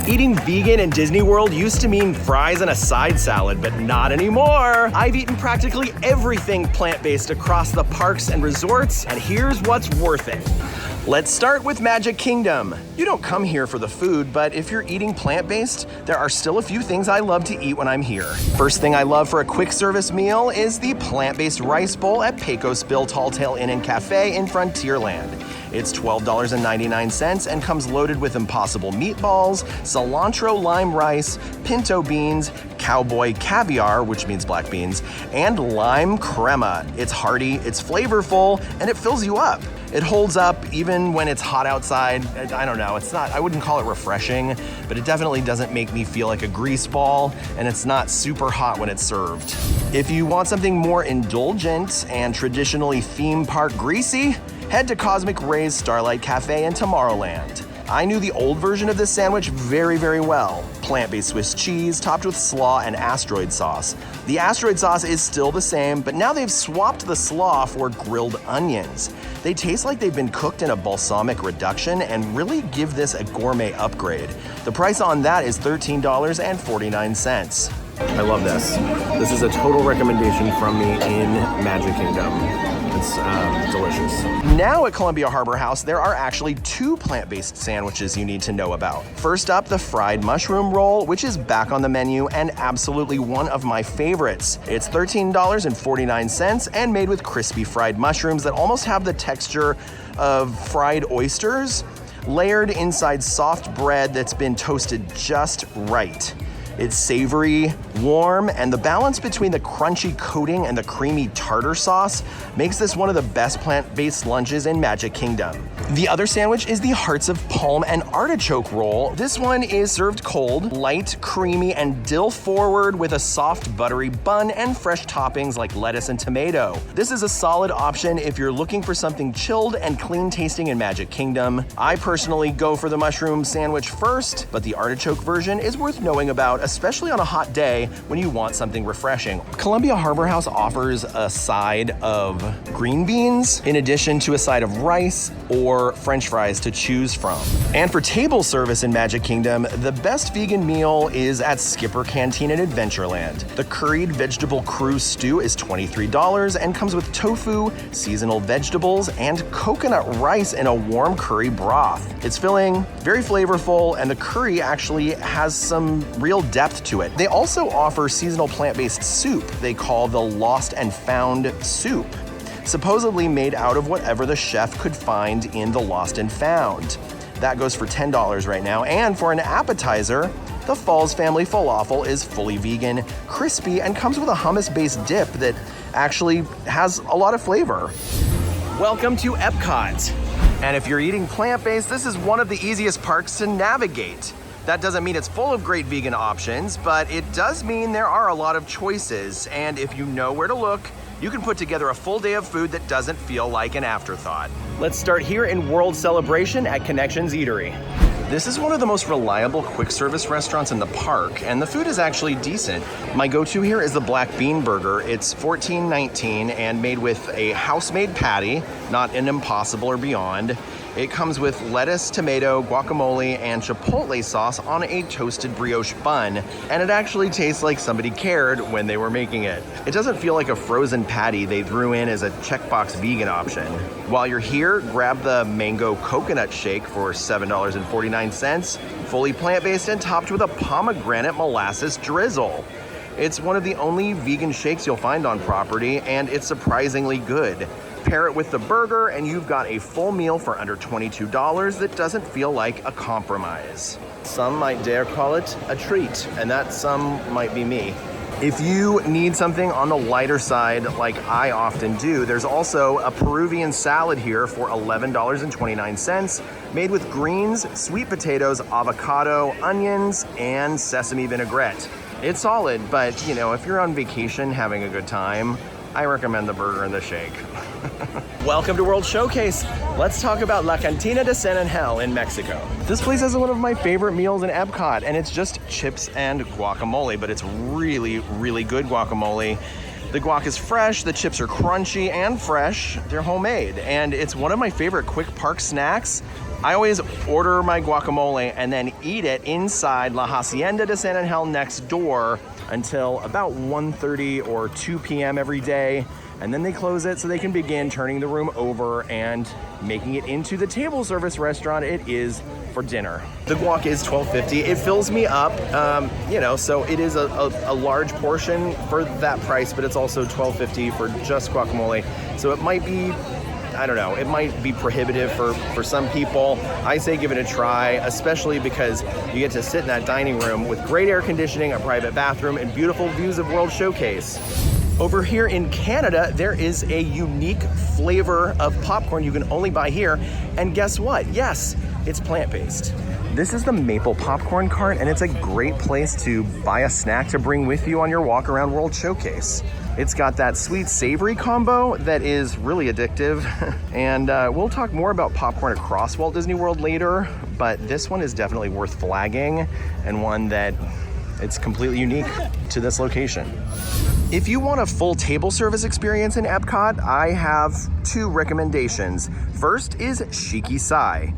Eating vegan in Disney World used to mean fries and a side salad, but not anymore. I've eaten practically everything plant-based across the parks and resorts, and here's what's worth it. Let's start with Magic Kingdom. You don't come here for the food, but if you're eating plant-based, there are still a few things I love to eat when I'm here. First thing I love for a quick service meal is the plant-based rice bowl at Pecos Bill Tall Tale Inn and Cafe in Frontierland. It's $12.99 and comes loaded with impossible meatballs, cilantro lime rice, pinto beans, cowboy caviar, which means black beans, and lime crema. It's hearty, it's flavorful, and it fills you up. It holds up even when it's hot outside. I don't know, I wouldn't call it refreshing, but it definitely doesn't make me feel like a grease ball, and it's not super hot when it's served. If you want something more indulgent and traditionally theme park greasy, head to Cosmic Ray's Starlight Cafe in Tomorrowland. I knew the old version of this sandwich very, very well. Plant-based Swiss cheese topped with slaw and asteroid sauce. The asteroid sauce is still the same, but now they've swapped the slaw for grilled onions. They taste like they've been cooked in a balsamic reduction and really give this a gourmet upgrade. The price on that is $13.49. I love this. This is a total recommendation from me in Magic Kingdom. It's delicious. Now at Columbia Harbor House, there are actually two plant-based sandwiches you need to know about. First up, the fried mushroom roll, which is back on the menu and absolutely one of my favorites. It's $13.49 and made with crispy fried mushrooms that almost have the texture of fried oysters, layered inside soft bread that's been toasted just right. It's savory, warm, and the balance between the crunchy coating and the creamy tartar sauce makes this one of the best plant-based lunches in Magic Kingdom. The other sandwich is the Hearts of Palm and Artichoke roll. This one is served cold, light, creamy, and dill-forward with a soft, buttery bun and fresh toppings like lettuce and tomato. This is a solid option if you're looking for something chilled and clean-tasting in Magic Kingdom. I personally go for the mushroom sandwich first, but the artichoke version is worth knowing about, especially on a hot day when you want something refreshing. Columbia Harbor House offers a side of green beans in addition to a side of rice or French fries to choose from. And for table service in Magic Kingdom, the best vegan meal is at Skipper Canteen in Adventureland. The curried vegetable cruise stew is $23 and comes with tofu, seasonal vegetables, and coconut rice in a warm curry broth. It's filling, very flavorful, and the curry actually has some real depth to it. They also offer seasonal plant-based soup they call the Lost and Found soup, supposedly made out of whatever the chef could find in the Lost and Found. That goes for $10 right now, and for an appetizer, the Falls Family Falafel is fully vegan, crispy, and comes with a hummus-based dip that actually has a lot of flavor. Welcome to Epcot. And if you're eating plant-based, this is one of the easiest parks to navigate. That doesn't mean it's full of great vegan options, but it does mean there are a lot of choices, and if you know where to look, you can put together a full day of food that doesn't feel like an afterthought. Let's start here in World Celebration at Connections Eatery. This is one of the most reliable quick service restaurants in the park, and the food is actually decent. My go-to here is the Black Bean Burger. It's $14.19 and made with a house-made patty, not an Impossible or Beyond. It comes with lettuce, tomato, guacamole, and chipotle sauce on a toasted brioche bun, and it actually tastes like somebody cared when they were making it. It doesn't feel like a frozen patty they threw in as a checkbox vegan option. While you're here, grab the mango coconut shake for $7.49, fully plant-based and topped with a pomegranate molasses drizzle. It's one of the only vegan shakes you'll find on property, and it's surprisingly good. Pair it with the burger and you've got a full meal for under $22 that doesn't feel like a compromise. Some might dare call it a treat, and that some might be me. If you need something on the lighter side, like I often do, there's also a Peruvian salad here for $11.29, made with greens, sweet potatoes, avocado, onions, and sesame vinaigrette. It's solid, but you know, if you're on vacation having a good time, I recommend the burger and the shake. Welcome to World Showcase. Let's talk about La Cantina de San Angel in Mexico. This place has one of my favorite meals in Epcot, and it's just chips and guacamole, but it's really, really good guacamole. The guac is fresh, the chips are crunchy and fresh, they're homemade, and it's one of my favorite quick park snacks I always order my guacamole and then eat it inside La Hacienda de San Angel next door until about 1:30 or 2 p.m. every day. And then they close it so they can begin turning the room over and making it into the table service restaurant it is for dinner. The guac is $12.50. It fills me up, so it is a large portion for that price, but it's also $12.50 for just guacamole. So it might be, I don't know, it might be prohibitive for some people. I say give it a try, especially because you get to sit in that dining room with great air conditioning, a private bathroom, and beautiful views of World Showcase. Over here in Canada, there is a unique flavor of popcorn you can only buy here. And guess what? Yes, it's plant-based. This is the maple popcorn cart, and it's a great place to buy a snack to bring with you on your walk around World Showcase. It's got that sweet savory combo that is really addictive. And we'll talk more about popcorn across Walt Disney World later, but this one is definitely worth flagging and one that it's completely unique to this location. If you want a full table service experience in Epcot, I have 2 recommendations. First is Shiki Sai.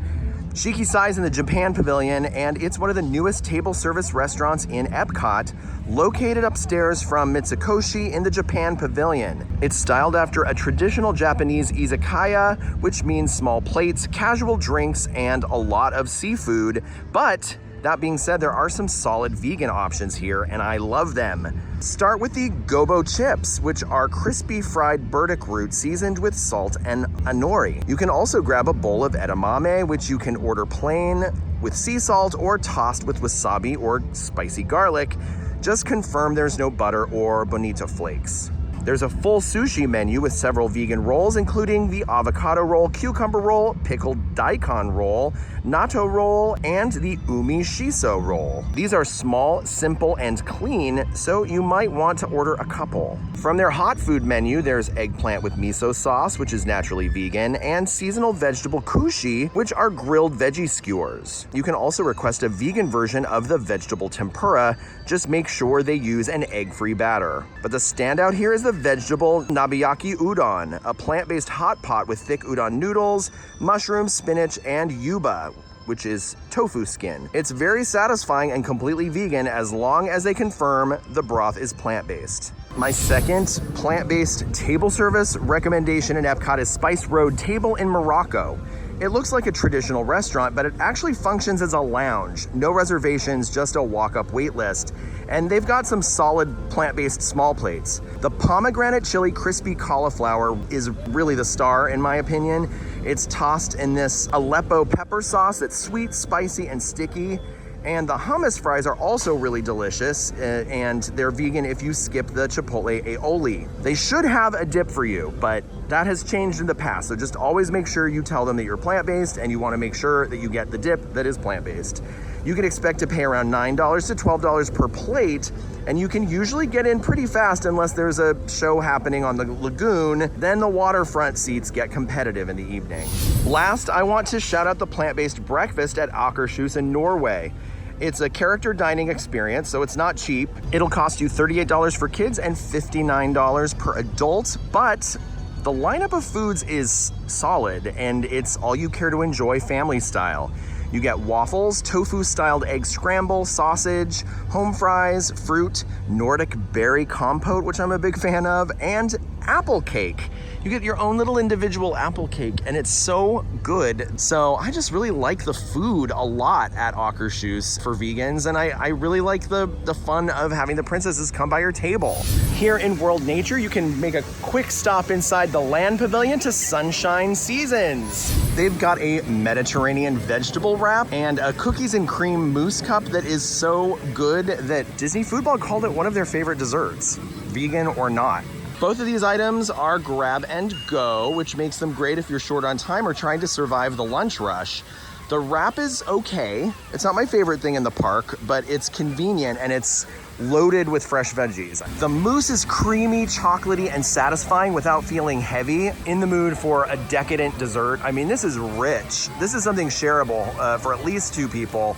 Shiki Sai is in the Japan Pavilion, and it's one of the newest table service restaurants in Epcot, located upstairs from Mitsukoshi in the Japan Pavilion. It's styled after a traditional Japanese izakaya, which means small plates, casual drinks, and a lot of seafood. But that being said, there are some solid vegan options here, and I love them. Start with the gobo chips, which are crispy fried burdock root seasoned with salt and nori. You can also grab a bowl of edamame, which you can order plain with sea salt or tossed with wasabi or spicy garlic. Just confirm there's no butter or bonito flakes. There's a full sushi menu with several vegan rolls, including the avocado roll, cucumber roll, pickled daikon roll, natto roll, and the umi shiso roll. These are small, simple, and clean, so you might want to order a couple. From their hot food menu, there's eggplant with miso sauce, which is naturally vegan, and seasonal vegetable kushi, which are grilled veggie skewers. You can also request a vegan version of the vegetable tempura. Just make sure they use an egg-free batter. But the standout here is the vegetable nabiyaki udon, a plant-based hot pot with thick udon noodles, mushrooms, spinach, and yuba, which is tofu skin. It's very satisfying and completely vegan as long as they confirm the broth is plant-based. My second plant-based table service recommendation in Epcot is Spice Road Table in Morocco. It looks like a traditional restaurant, but it actually functions as a lounge. No reservations, just a walk-up wait list. And they've got some solid plant-based small plates. The pomegranate chili crispy cauliflower is really the star, in my opinion. It's tossed in this Aleppo pepper sauce that's sweet, spicy, and sticky. And the hummus fries are also really delicious, and they're vegan if you skip the chipotle aioli. They should have a dip for you, but that has changed in the past. So just always make sure you tell them that you're plant-based, and you want to make sure that you get the dip that is plant-based. You can expect to pay around $9 to $12 per plate, and you can usually get in pretty fast unless there's a show happening on the lagoon. Then the waterfront seats get competitive in the evening. Last, I want to shout out the plant-based breakfast at Akershus in Norway. It's a character dining experience, so it's not cheap. It'll cost you $38 for kids and $59 per adult, but the lineup of foods is solid, and it's all you care to enjoy family style. You get waffles, tofu-styled egg scramble, sausage, home fries, fruit, Nordic berry compote, which I'm a big fan of, and apple cake. You get your own little individual apple cake, and it's so good. So I just really like the food a lot at Akershus for vegans, and I really like the fun of having the princesses come by your table. Here in World Nature, you can make a quick stop inside the Land Pavilion to Sunshine Seasons. They've got a Mediterranean vegetable wrap and a cookies and cream mousse cup that is so good that Disney Foodball called it one of their favorite desserts, vegan or not. Both of these items are grab and go, which makes them great if you're short on time or trying to survive the lunch rush. The wrap is okay. It's not my favorite thing in the park, but it's convenient and it's loaded with fresh veggies. The mousse is creamy, chocolatey, and satisfying without feeling heavy. In the mood for a decadent dessert. I mean, this is rich. This is something shareable for at least 2 people.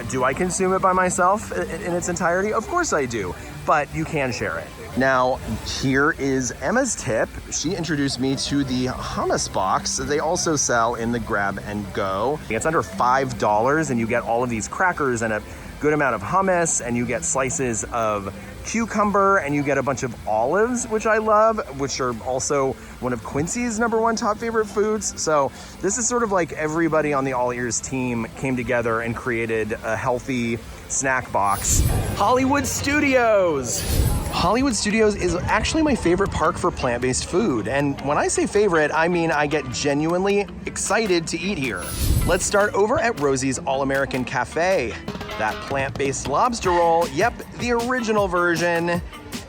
Do I consume it by myself in its entirety? Of course I do, but you can share it. Now, here is Emma's tip. She introduced me to the hummus box that they also sell in the grab and go. It's under $5 and you get all of these crackers and a good amount of hummus, and you get slices of cucumber, and you get a bunch of olives, which I love, which are also one of Quincy's #1 top favorite foods. So this is sort of like everybody on the All Ears team came together and created a healthy snack box. Hollywood Studios. Hollywood Studios is actually my favorite park for plant-based food. And when I say favorite, I mean I get genuinely excited to eat here. Let's start over at Rosie's All-American Cafe. That plant-based lobster roll, yep, the original version.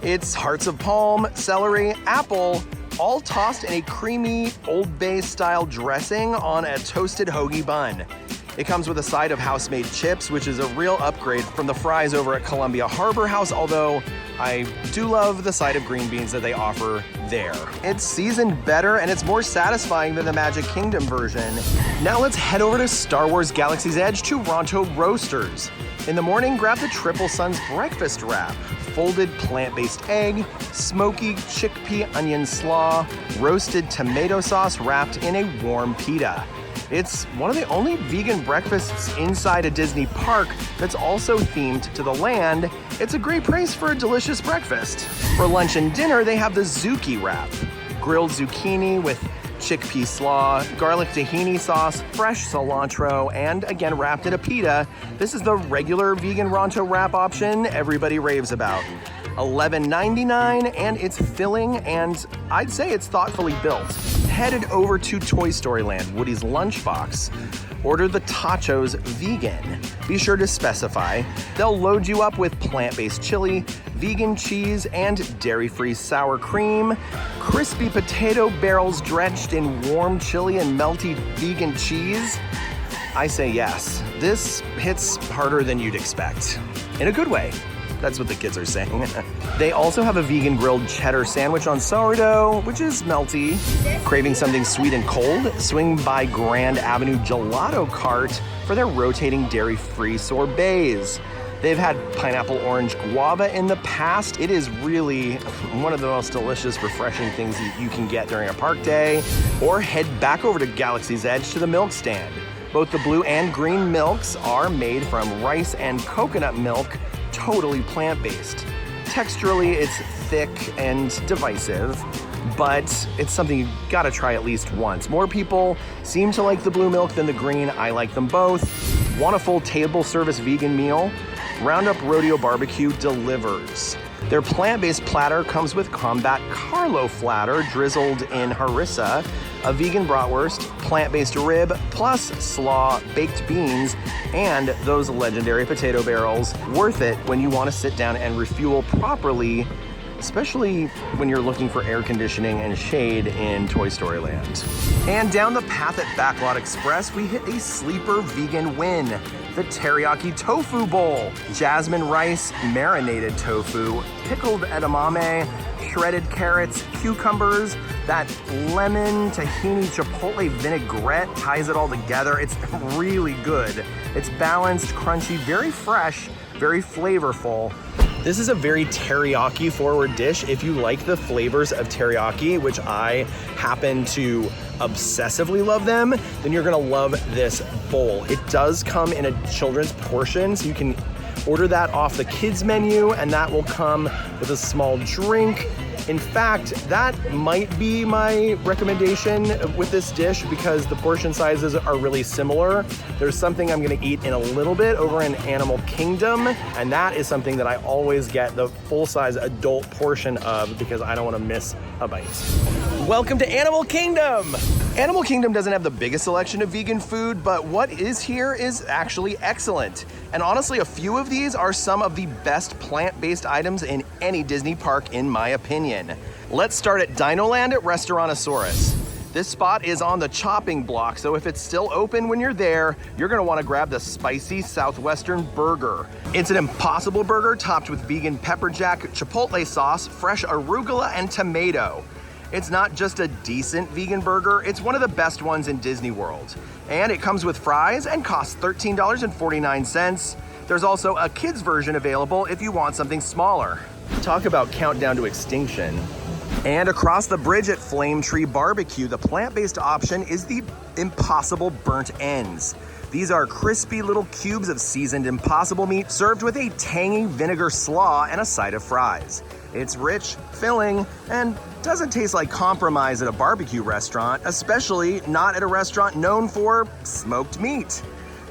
It's hearts of palm, celery, apple, all tossed in a creamy Old Bay style dressing on a toasted hoagie bun. It comes with a side of house-made chips, which is a real upgrade from the fries over at Columbia Harbor House, although I do love the side of green beans that they offer there. It's seasoned better and it's more satisfying than the Magic Kingdom version. Now let's head over to Star Wars Galaxy's Edge to Ronto Roasters. In the morning, grab the Triple Suns breakfast wrap. Folded plant-based egg, smoky chickpea onion slaw, roasted tomato sauce wrapped in a warm pita. It's one of the only vegan breakfasts inside a Disney park that's also themed to the land. It's a great price for a delicious breakfast. For lunch and dinner, they have the Zucchi wrap. Grilled zucchini with chickpea slaw, garlic tahini sauce, fresh cilantro, and again wrapped in a pita. This is the regular vegan Ronto wrap option everybody raves about. $11.99, and it's filling, and I'd say it's thoughtfully built. Headed over to Toy Story Land, Woody's Lunchbox. Order the Tachos vegan. Be sure to specify. They'll load you up with plant-based chili, vegan cheese, and dairy-free sour cream, crispy potato barrels drenched in warm chili and melty vegan cheese. I say yes. This hits harder than you'd expect. In a good way. That's what the kids are saying. They also have a vegan grilled cheddar sandwich on sourdough, which is melty. Craving something sweet and cold? Swing by Grand Avenue Gelato Cart for their rotating dairy-free sorbets. They've had pineapple orange guava in the past. It is really one of the most delicious, refreshing things you can get during a park day. Or head back over to Galaxy's Edge to the milk stand. Both the blue and green milks are made from rice and coconut milk, totally plant-based. Texturally, it's thick and divisive, but it's something you gotta try at least once. More people seem to like the blue milk than the green. I like them both. Want a full table service vegan meal? Roundup Rodeo Barbecue delivers. Their plant-based platter comes with Combat Carlo flatter drizzled in harissa, a vegan bratwurst, plant-based rib, plus slaw baked beans, and those legendary potato barrels. Worth it when you want to sit down and refuel properly, especially when you're looking for air conditioning and shade in Toy Story Land. And down the path at Backlot Express, we hit a sleeper vegan win. The Teriyaki Tofu Bowl. Jasmine rice, marinated tofu, pickled edamame, shredded carrots, cucumbers, that lemon, tahini, chipotle vinaigrette ties it all together. It's really good. It's balanced, crunchy, very fresh, very flavorful. This is a very teriyaki forward dish. If you like the flavors of teriyaki, which I happen to obsessively love them, then you're gonna love this bowl. It does come in a children's portion, so you can order that off the kids menu, and that will come with a small drink. In fact, that might be my recommendation with this dish because the portion sizes are really similar. There's something I'm gonna eat in a little bit over in Animal Kingdom, and that is something that I always get the full-size adult portion of because I don't wanna miss a bite. Welcome to Animal Kingdom! Animal Kingdom doesn't have the biggest selection of vegan food, but what is here is actually excellent. And honestly, a few of these are some of the best plant-based items in any Disney park, in my opinion. Let's start at Dinoland at Restaurantosaurus. This spot is on the chopping block, so if it's still open when you're there, you're gonna wanna grab the spicy Southwestern burger. It's an Impossible Burger topped with vegan pepper jack, chipotle sauce, fresh arugula, and tomato. It's not just a decent vegan burger, it's one of the best ones in Disney World. And it comes with fries and costs $13.49. There's also a kids version available if you want something smaller. Talk about countdown to extinction. And across the bridge at Flame Tree Barbecue, the plant-based option is the Impossible Burnt Ends. These are crispy little cubes of seasoned Impossible meat served with a tangy vinegar slaw and a side of fries. It's rich, filling, and doesn't taste like compromise at a barbecue restaurant, especially not at a restaurant known for smoked meat.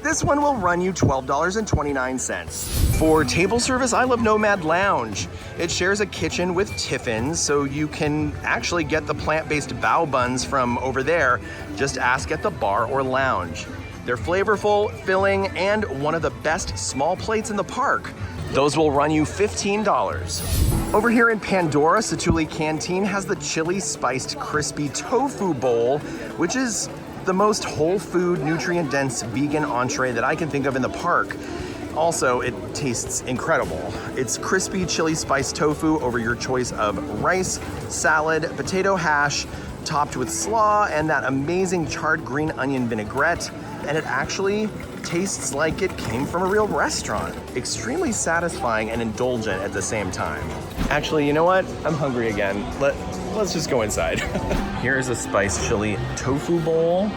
This one will run you $12.29. For table service, I love Nomad Lounge. It shares a kitchen with Tiffin's, so you can actually get the plant-based bao buns from over there. Just ask at the bar or lounge. They're flavorful, filling, and one of the best small plates in the park. Those will run you $15. Over here in Pandora, Satuli Canteen has the chili spiced crispy tofu bowl, which is the most whole food, nutrient-dense vegan entree that I can think of in the park. Also, it tastes incredible. It's crispy chili spiced tofu over your choice of rice, salad, potato hash, topped with slaw and that amazing charred green onion vinaigrette. And it actually tastes like it came from a real restaurant. Extremely satisfying and indulgent at the same time. Actually, you know what? I'm hungry again. Let's just go inside. Here's a spiced chili tofu bowl.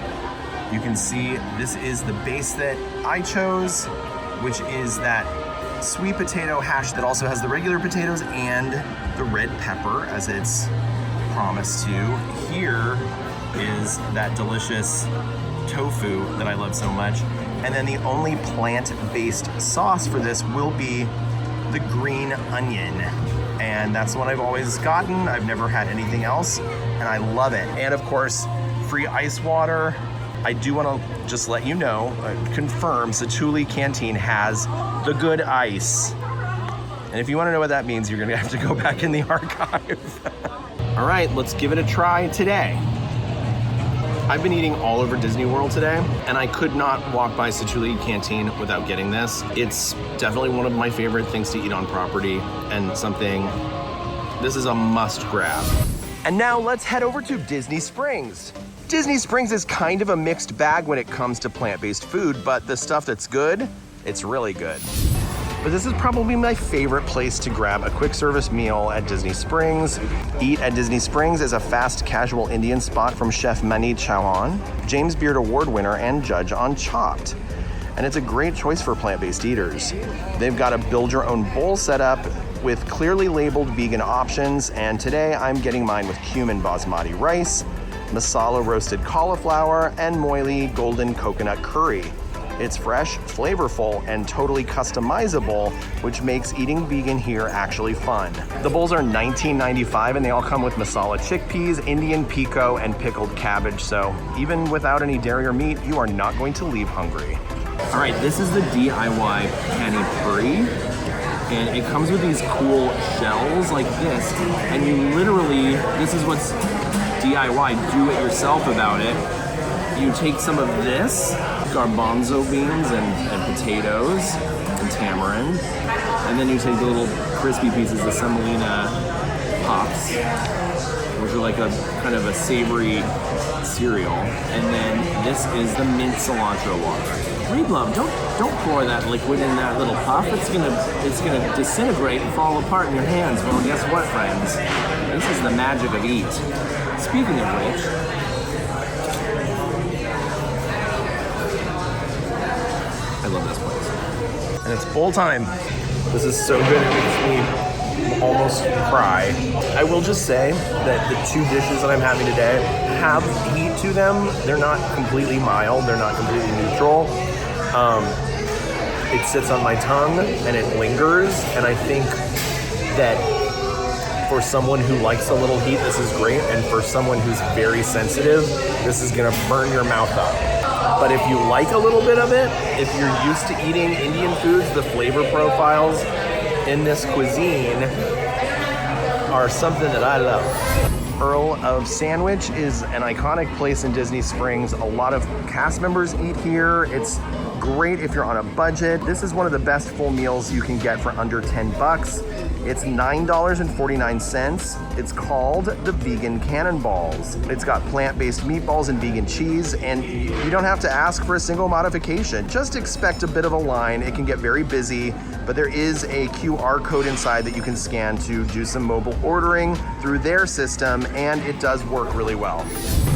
You can see this is the base that I chose, which is that sweet potato hash that also has the regular potatoes and the red pepper as it's promised to. Here is that delicious tofu that I love so much. And then the only plant-based sauce for this will be the green onion. And that's the one I've always gotten. I've never had anything else, and I love it. And of course, free ice water. I do want to just let you know, confirm, Satuli Canteen has the good ice. And if you want to know what that means, you're gonna have to go back in the archive. All right, let's give it a try today. I've been eating all over Disney World today, and I could not walk by Satuli Canteen without getting this. It's definitely one of my favorite things to eat on property, and this is a must grab. And now let's head over to Disney Springs. Disney Springs is kind of a mixed bag when it comes to plant-based food, but the stuff that's good, it's really good. But this is probably my favorite place to grab a quick service meal at Disney Springs. Eat at Disney Springs is a fast casual Indian spot from Chef Mani Chauhan, James Beard Award winner and judge on Chopped. And it's a great choice for plant-based eaters. They've got a build your own bowl set up with clearly labeled vegan options, and today I'm getting mine with cumin basmati rice, masala roasted cauliflower, and moily golden coconut curry. It's fresh, flavorful, and totally customizable, which makes eating vegan here actually fun. The bowls are $19.95 and they all come with masala chickpeas, Indian pico, and pickled cabbage, so even without any dairy or meat, you are not going to leave hungry. All right, this is the DIY pani puri, and it comes with these cool shells like this, and you literally, this is what's DIY, do it yourself about it. You take some of this, garbanzo beans and potatoes and tamarind, and then you take the little crispy pieces, the semolina pops, which are like a kind of a savory cereal, and then this is the mint cilantro water. Reed Love, don't pour that liquid in that little puff. It's gonna disintegrate and fall apart in your hands. Well, guess what, friends? This is the magic of eat. Speaking of which, I love this place. And it's bowl time. This is so good, it makes me almost cry. I will just say that the two dishes that I'm having today have heat to them. They're not completely mild, they're not completely neutral. It sits on my tongue and it lingers, and I think that for someone who likes a little heat, this is great, and for someone who's very sensitive, this is gonna burn your mouth up. But if you like a little bit of it, if you're used to eating Indian foods, the flavor profiles in this cuisine are something that I love. Earl of Sandwich is an iconic place in Disney Springs. A lot of cast members eat here. It's great if you're on a budget. This is one of the best full meals you can get for under 10 bucks. It's $9.49. It's called the Vegan Cannonballs. It's got plant-based meatballs and vegan cheese, and you don't have to ask for a single modification. Just expect a bit of a line. It can get very busy, but there is a QR code inside that you can scan to do some mobile ordering through their system, and it does work really well.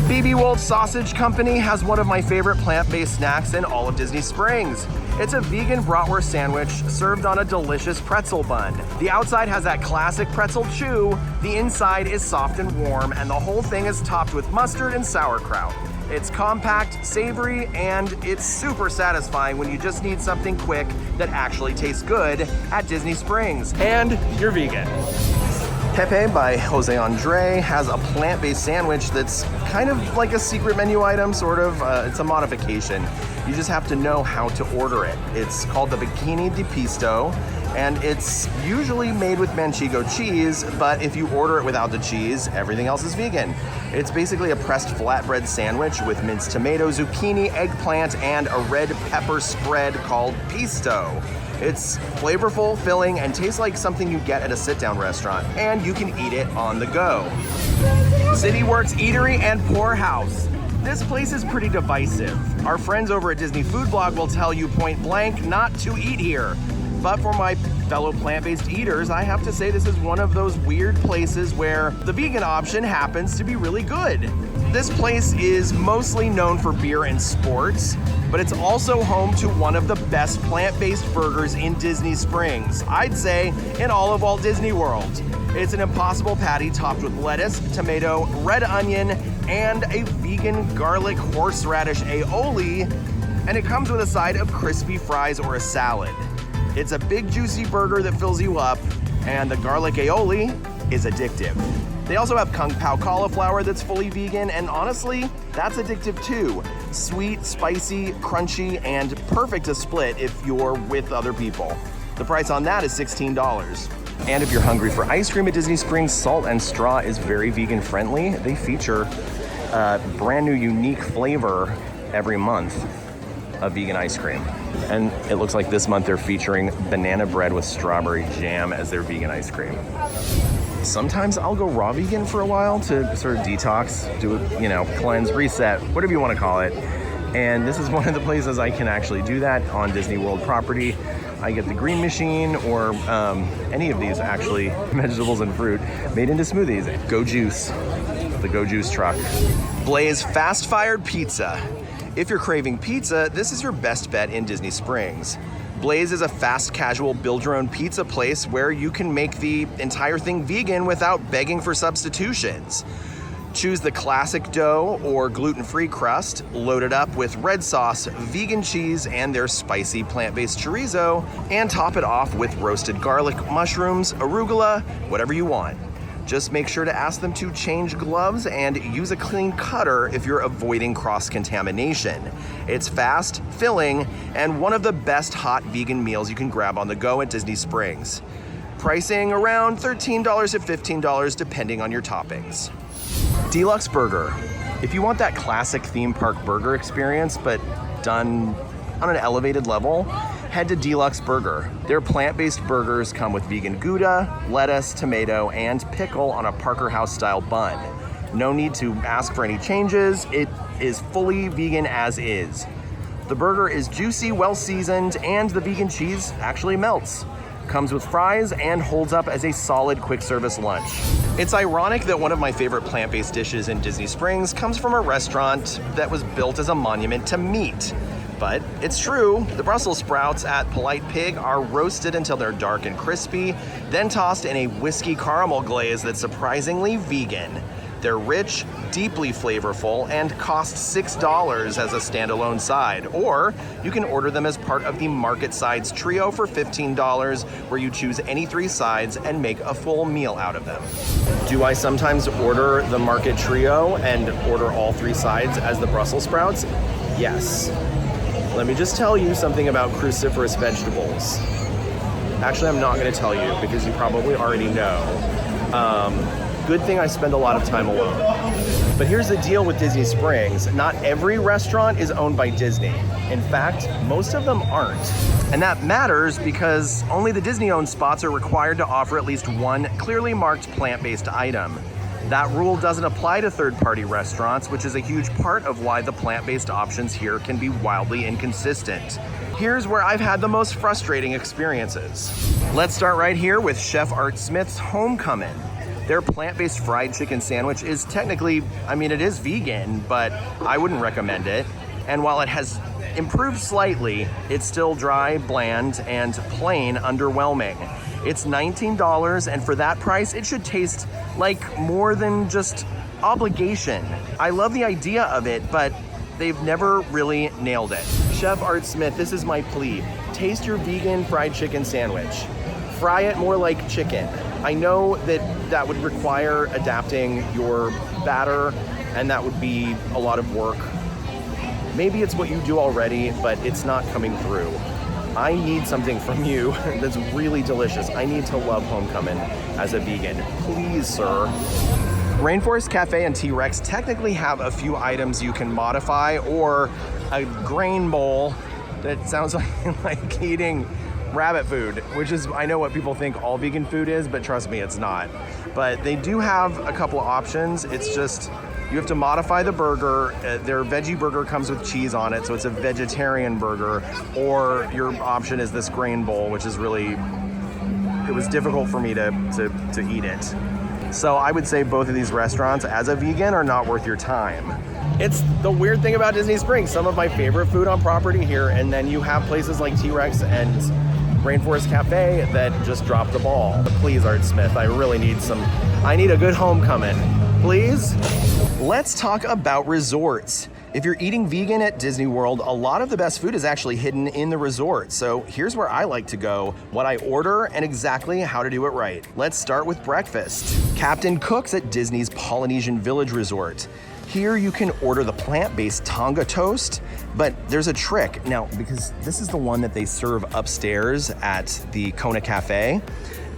BB Wolf Sausage Company has one of my favorite plant-based snacks in all of Disney Springs. It's a vegan bratwurst sandwich served on a delicious pretzel bun. The outside has that classic pretzel chew, the inside is soft and warm, and the whole thing is topped with mustard and sauerkraut. It's compact, savory, and it's super satisfying when you just need something quick that actually tastes good at Disney Springs. And you're vegan. Pepe by Jose Andre has a plant-based sandwich that's kind of like a secret menu item, sort of. It's a modification. You just have to know how to order it. It's called the Bikini di Pisto, and it's usually made with manchego cheese, but if you order it without the cheese, everything else is vegan. It's basically a pressed flatbread sandwich with minced tomato, zucchini, eggplant, and a red pepper spread called pisto. It's flavorful, filling, and tastes like something you get at a sit-down restaurant, and you can eat it on the go. CityWorks Eatery and Pour House. This place is pretty divisive. Our friends over at Disney Food Blog will tell you point blank not to eat here. But for my fellow plant-based eaters, I have to say this is one of those weird places where the vegan option happens to be really good. This place is mostly known for beer and sports, but it's also home to one of the best plant-based burgers in Disney Springs. I'd say in all of Walt Disney World. It's an Impossible Patty topped with lettuce, tomato, red onion, and a vegan garlic horseradish aioli, and it comes with a side of crispy fries or a salad. It's a big juicy burger that fills you up, and the garlic aioli is addictive. They also have Kung Pao cauliflower that's fully vegan, and honestly, that's addictive too. Sweet, spicy, crunchy, and perfect to split if you're with other people. The price on that is $16. And if you're hungry for ice cream at Disney Springs, Salt and Straw is very vegan friendly. They feature a brand new unique flavor every month of vegan ice cream. And it looks like this month they're featuring banana bread with strawberry jam as their vegan ice cream. Sometimes I'll go raw vegan for a while to sort of detox, do a, cleanse, reset, whatever you want to call it. And this is one of the places I can actually do that on Disney World property. I get the green machine or any of these actually, vegetables and fruit, made into smoothies. Go Juice, the Go Juice truck. Blaze Fast Fired Pizza. If you're craving pizza, this is your best bet in Disney Springs. Blaze is a fast casual build your own pizza place where you can make the entire thing vegan without begging for substitutions. Choose the classic dough or gluten-free crust, load it up with red sauce, vegan cheese, and their spicy plant-based chorizo, and top it off with roasted garlic, mushrooms, arugula, whatever you want. Just make sure to ask them to change gloves and use a clean cutter if you're avoiding cross-contamination. It's fast, filling, and one of the best hot vegan meals you can grab on the go at Disney Springs. Pricing around $13 to $15 depending on your toppings. Deluxe Burger. If you want that classic theme park burger experience, but done on an elevated level, head to Deluxe Burger. Their plant-based burgers come with vegan Gouda, lettuce, tomato, and pickle on a Parker House style bun. No need to ask for any changes. It is fully vegan as is. The burger is juicy, well seasoned, and the vegan cheese actually melts. Comes with fries and holds up as a solid quick service lunch. It's ironic that one of my favorite plant-based dishes in Disney Springs comes from a restaurant that was built as a monument to meat. But it's true, the Brussels sprouts at Polite Pig are roasted until they're dark and crispy, then tossed in a whiskey caramel glaze that's surprisingly vegan. They're rich, deeply flavorful, and cost $6 as a standalone side. Or you can order them as part of the Market Sides Trio for $15, where you choose any 3 sides and make a full meal out of them. Do I sometimes order the Market Trio and order all 3 sides as the Brussels sprouts? Yes. Let me just tell you something about cruciferous vegetables. Actually, I'm not going to tell you because you probably already know. Good thing I spend a lot of time alone. But here's the deal with Disney Springs. Not every restaurant is owned by Disney. In fact, most of them aren't. And that matters because only the Disney-owned spots are required to offer at least one clearly marked plant-based item. That rule doesn't apply to third-party restaurants, which is a huge part of why the plant-based options here can be wildly inconsistent. Here's where I've had the most frustrating experiences. Let's start right here with Chef Art Smith's Homecoming. Their plant-based fried chicken sandwich is technically, it is vegan, but I wouldn't recommend it. And while it has improved slightly, it's still dry, bland, and plain underwhelming. It's $19, and for that price, it should taste like more than just obligation. I love the idea of it, but they've never really nailed it. Chef Art Smith, this is my plea. Taste your vegan fried chicken sandwich. Fry it more like chicken. I know that would require adapting your batter, and that would be a lot of work. Maybe it's what you do already, but it's not coming through. I need something from you that's really delicious. I need to love Homecoming as a vegan. Please, sir. Rainforest Cafe and T-Rex technically have a few items you can modify, or a grain bowl that sounds like eating rabbit food, which is, I know what people think all vegan food is, but trust me, it's not. But they do have a couple of options. It's just, you have to modify the burger. Their veggie burger comes with cheese on it, so it's a vegetarian burger. Or your option is this grain bowl, which is really, it was difficult for me to eat it. So I would say both of these restaurants, as a vegan, are not worth your time. It's the weird thing about Disney Springs. Some of my favorite food on property here, and then you have places like T-Rex and Rainforest Cafe that just drop the ball. Please, Art Smith, I really need I need a good Homecoming. Please? Let's talk about resorts. If you're eating vegan at Disney World, a lot of the best food is actually hidden in the resort. So here's where I like to go, what I order, and exactly how to do it right. Let's start with breakfast. Captain Cook's at Disney's Polynesian Village Resort. Here you can order the plant-based Tonga toast, but there's a trick. Now, because this is the one that they serve upstairs at the Kona Cafe,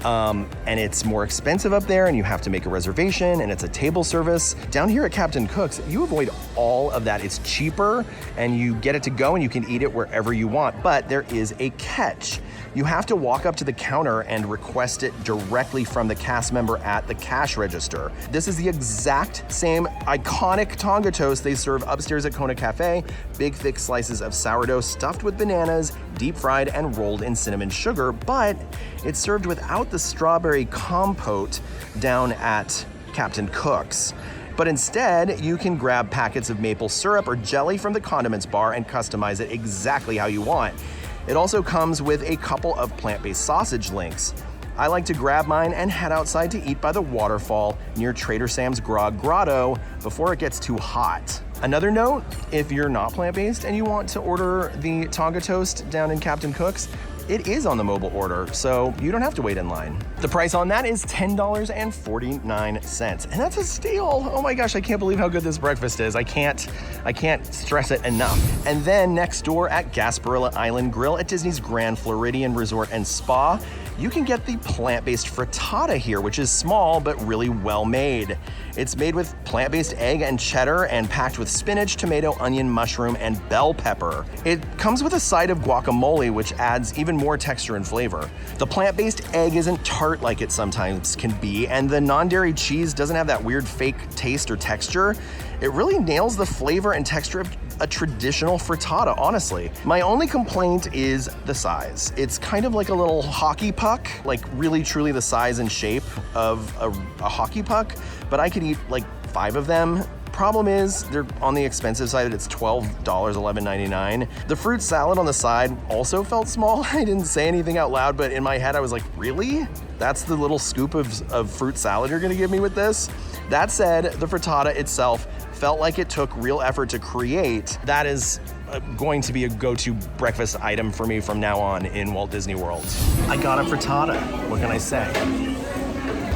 and it's more expensive up there, and you have to make a reservation, and it's a table service. Down here at Captain Cook's, you avoid all of that. It's cheaper, and you get it to go, and you can eat it wherever you want. But there is a catch. You have to walk up to the counter and request it directly from the cast member at the cash register. This is the exact same iconic Tonga toast they serve upstairs at Kona Cafe. Big, thick slices of sourdough stuffed with bananas, deep fried and rolled in cinnamon sugar, but it's served without the strawberry compote down at Captain Cook's. But instead, you can grab packets of maple syrup or jelly from the condiments bar and customize it exactly how you want. It also comes with a couple of plant-based sausage links. I like to grab mine and head outside to eat by the waterfall near Trader Sam's Grog Grotto before it gets too hot. Another note, if you're not plant-based and you want to order the Tonga toast down in Captain Cook's, it is on the mobile order, so you don't have to wait in line. The price on that is $10.49, and that's a steal. Oh my gosh, I can't believe how good this breakfast is. I can't stress it enough. And then next door at Gasparilla Island Grill at Disney's Grand Floridian Resort and Spa, you can get the plant-based frittata here, which is small but really well made. It's made with plant-based egg and cheddar and packed with spinach, tomato, onion, mushroom, and bell pepper. It comes with a side of guacamole, which adds even more texture and flavor. The plant-based egg isn't tart like it sometimes can be, and the non-dairy cheese doesn't have that weird fake taste or texture. It really nails the flavor and texture of a traditional frittata, honestly. My only complaint is the size. It's kind of like a little hockey puck, like really truly the size and shape of a hockey puck, but I could eat like 5 of them. Problem is, they're on the expensive side. It's $12, $11.99. The fruit salad on the side also felt small. I didn't say anything out loud, but in my head I was like, really? That's the little scoop of fruit salad you're gonna give me with this? That said, the frittata itself felt like it took real effort to create. That is going to be a go-to breakfast item for me from now on in Walt Disney World. I got a frittata. What can I say?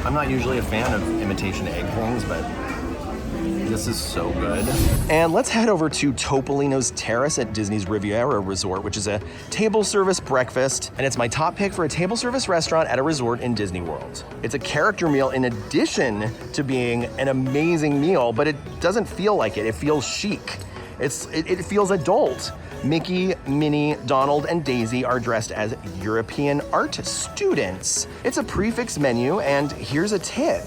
I'm not usually a fan of imitation egg things, but This is so good. And let's head over to Topolino's Terrace at Disney's Riviera Resort, which is a table service breakfast, and it's my top pick for a table service restaurant at a resort in Disney World. It's a character meal in addition to being an amazing meal, but it doesn't feel like it. It feels chic. It feels adult. Mickey, Minnie, Donald, and Daisy are dressed as European art students. It's a prefix menu, and here's a tip.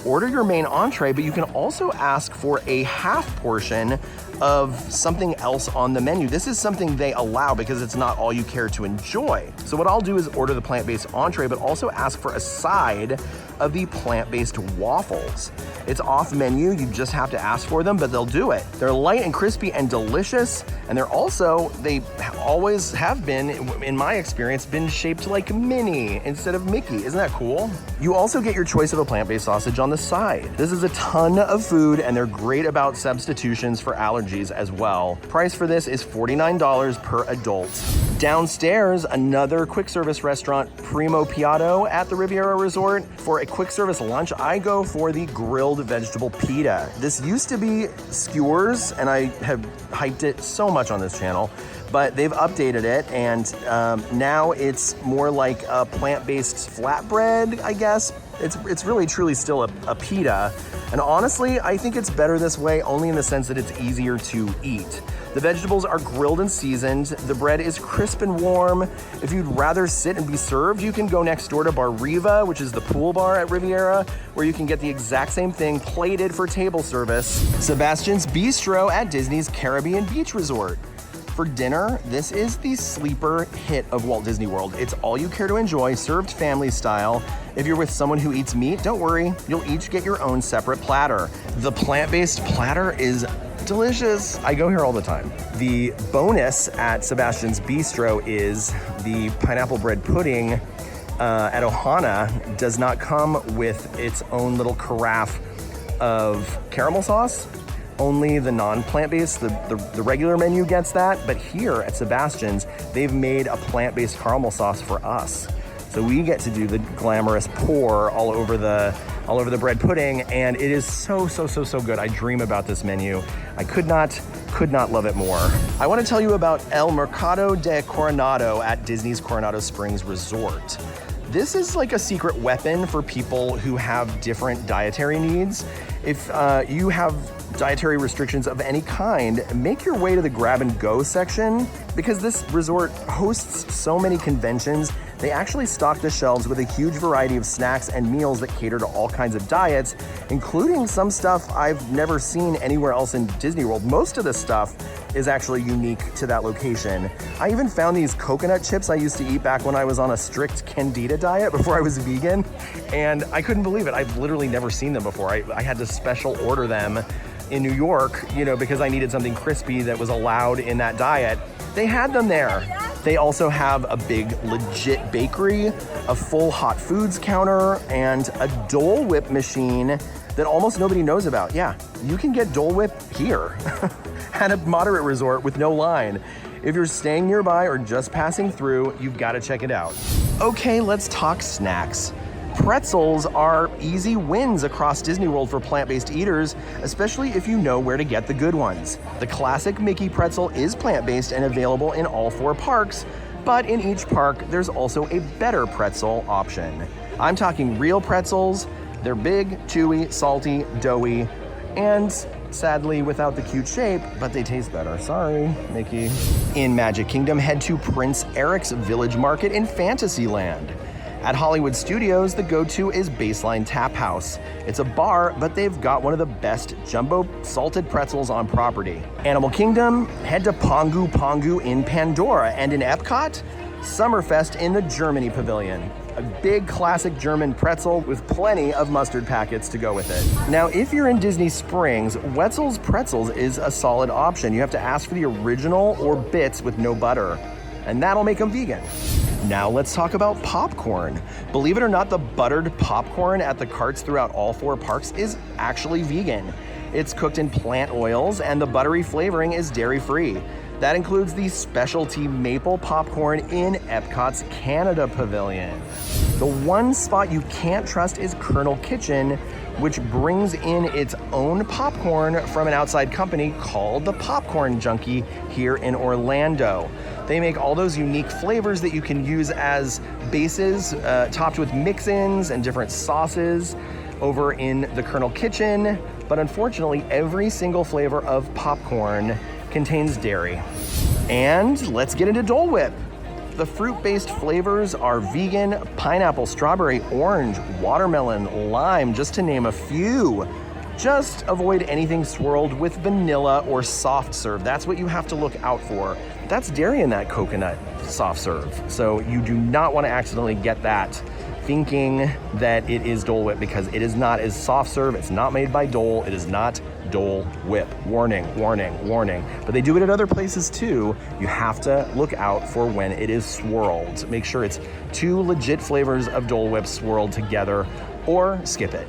Order your main entree, but you can also ask for a half portion of something else on the menu. This is something they allow because it's not all you care to enjoy. So what I'll do is order the plant-based entree, but also ask for a side of the plant-based waffles. It's off menu, you just have to ask for them, but they'll do it. They're light and crispy and delicious, and they always have been, in my experience, been shaped like Minnie instead of Mickey. Isn't that cool? You also get your choice of a plant-based sausage on the side. This is a ton of food, and they're great about substitutions for allergies as well. Price for this is $49 per adult. Downstairs, another quick service restaurant, Primo Piatto at the Riviera Resort. For a quick service lunch, I go for the grilled vegetable pita. This used to be skewers, and I have hyped it so much on this channel, but they've updated it, and now it's more like a plant-based flatbread, I guess. It's really truly still a pita, and honestly, I think it's better this way only in the sense that it's easier to eat. The vegetables are grilled and seasoned. The bread is crisp and warm. If you'd rather sit and be served, you can go next door to Bar Riva, which is the pool bar at Riviera, where you can get the exact same thing plated for table service. Sebastian's Bistro at Disney's Caribbean Beach Resort. For dinner, this is the sleeper hit of Walt Disney World. It's all you care to enjoy, served family style. If you're with someone who eats meat, don't worry, you'll each get your own separate platter. The plant-based platter is delicious. I go here all the time. The bonus at Sebastian's Bistro is the pineapple bread pudding at Ohana does not come with its own little carafe of caramel sauce. Only the non-plant-based, the regular menu gets that, but here at Sebastian's, they've made a plant-based caramel sauce for us. So we get to do the glamorous pour all over the bread pudding, and it is so good. I dream about this menu. I could not love it more. I want to tell you about El Mercado de Coronado at Disney's Coronado Springs Resort. This is like a secret weapon for people who have different dietary needs. If you have dietary restrictions of any kind, make your way to the grab and go section because this resort hosts so many conventions. They actually stock the shelves with a huge variety of snacks and meals that cater to all kinds of diets, including some stuff I've never seen anywhere else in Disney World. Most of the stuff is actually unique to that location. I even found these coconut chips I used to eat back when I was on a strict Candida diet before I was vegan, and I couldn't believe it. I've literally never seen them before. I had to special order them in New York, because I needed something crispy that was allowed in that diet. They had them there. They also have a big legit bakery, a full hot foods counter, and a Dole Whip machine that almost nobody knows about. Yeah, you can get Dole Whip here at a moderate resort with no line. If you're staying nearby or just passing through, you've got to check it out. Okay, let's talk snacks. Pretzels are easy wins across Disney World for plant-based eaters, especially if you know where to get the good ones. The classic Mickey pretzel is plant-based and available in all 4 parks, but in each park, there's also a better pretzel option. I'm talking real pretzels. They're big, chewy, salty, doughy, and sadly without the cute shape, but they taste better. Sorry, Mickey. In Magic Kingdom, head to Prince Eric's Village Market in Fantasyland. At Hollywood Studios, the go-to is Baseline Tap House. It's a bar, but they've got one of the best jumbo salted pretzels on property. Animal Kingdom, head to Pongu Pongu in Pandora, and in Epcot, Summerfest in the Germany Pavilion. A big classic German pretzel with plenty of mustard packets to go with it. Now, if you're in Disney Springs, Wetzel's Pretzels is a solid option. You have to ask for the original or bits with no butter, and that'll make them vegan. Now let's talk about popcorn. Believe it or not, the buttered popcorn at the carts throughout all 4 parks is actually vegan. It's cooked in plant oils and the buttery flavoring is dairy-free. That includes the specialty maple popcorn in Epcot's Canada Pavilion. The one spot you can't trust is Colonel Kitchen, which brings in its own popcorn from an outside company called the Popcorn Junkie here in Orlando. They make all those unique flavors that you can use as bases, topped with mix-ins and different sauces over in the Colonel Kitchen. But unfortunately, every single flavor of popcorn contains dairy. And let's get into Dole Whip. The fruit-based flavors are vegan, pineapple, strawberry, orange, watermelon, lime, just to name a few. Just avoid anything swirled with vanilla or soft serve. That's what you have to look out for. That's dairy in that coconut soft serve. So you do not want to accidentally get that thinking that it is Dole Whip, because it is not. It's soft serve. It's not made by Dole. It is not Dole Whip. Warning, warning, warning. But they do it at other places too. You have to look out for when it is swirled. Make sure it's two legit flavors of Dole Whip swirled together, or skip it.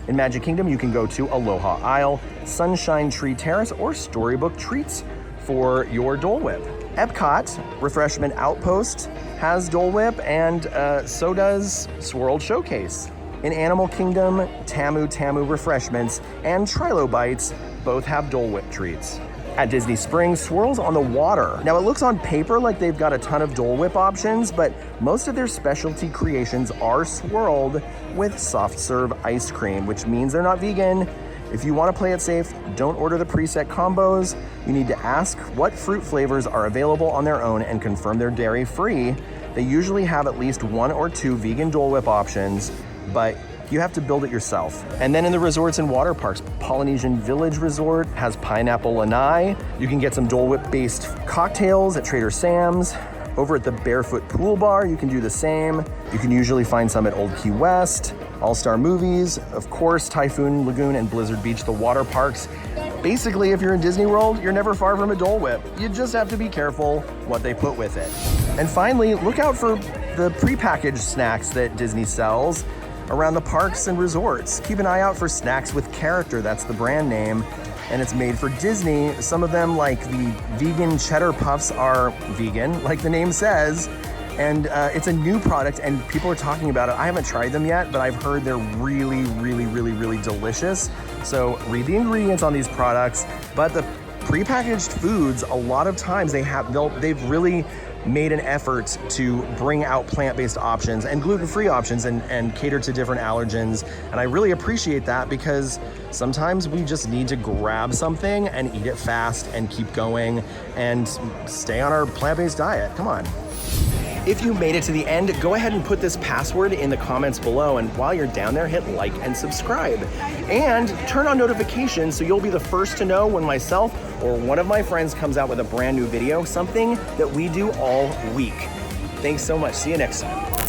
In Magic Kingdom, you can go to Aloha Isle, Sunshine Tree Terrace, or Storybook Treats for your Dole Whip. Epcot, Refreshment Outpost, has Dole Whip, and so does Swirled Showcase. In Animal Kingdom, Tamu Tamu Refreshments and Trilo Bites both have Dole Whip treats. At Disney Springs, Swirls on the Water. Now, it looks on paper like they've got a ton of Dole Whip options, but most of their specialty creations are swirled with soft serve ice cream, which means they're not vegan. If you want to play it safe, don't order the preset combos. You need to ask what fruit flavors are available on their own and confirm they're dairy-free. They usually have at least 1 or 2 vegan Dole Whip options, but you have to build it yourself. And then in the resorts and water parks, Polynesian Village Resort has Pineapple Lanai. You can get some Dole Whip-based cocktails at Trader Sam's. Over at the Barefoot Pool Bar, you can do the same. You can usually find some at Old Key West, All-Star Movies, of course, Typhoon Lagoon and Blizzard Beach, the water parks. Basically, if you're in Disney World, you're never far from a Dole Whip. You just have to be careful what they put with it. And finally, look out for the prepackaged snacks that Disney sells around the parks and resorts. Keep an eye out for Snacks with Character, that's the brand name, and it's made for Disney. Some of them, like the vegan cheddar puffs, are vegan, like the name says, and it's a new product and people are talking about it. I haven't tried them yet, but I've heard they're really, really, really, really delicious. So read the ingredients on these products. But the prepackaged foods, a lot of times they've really made an effort to bring out plant-based options and gluten-free options and cater to different allergens. And I really appreciate that, because sometimes we just need to grab something and eat it fast and keep going and stay on our plant-based diet. Come on. If you made it to the end, go ahead and put this password in the comments below, and while you're down there, hit like and subscribe. And turn on notifications so you'll be the first to know when myself or one of my friends comes out with a brand new video, something that we do all week. Thanks so much. See you next time.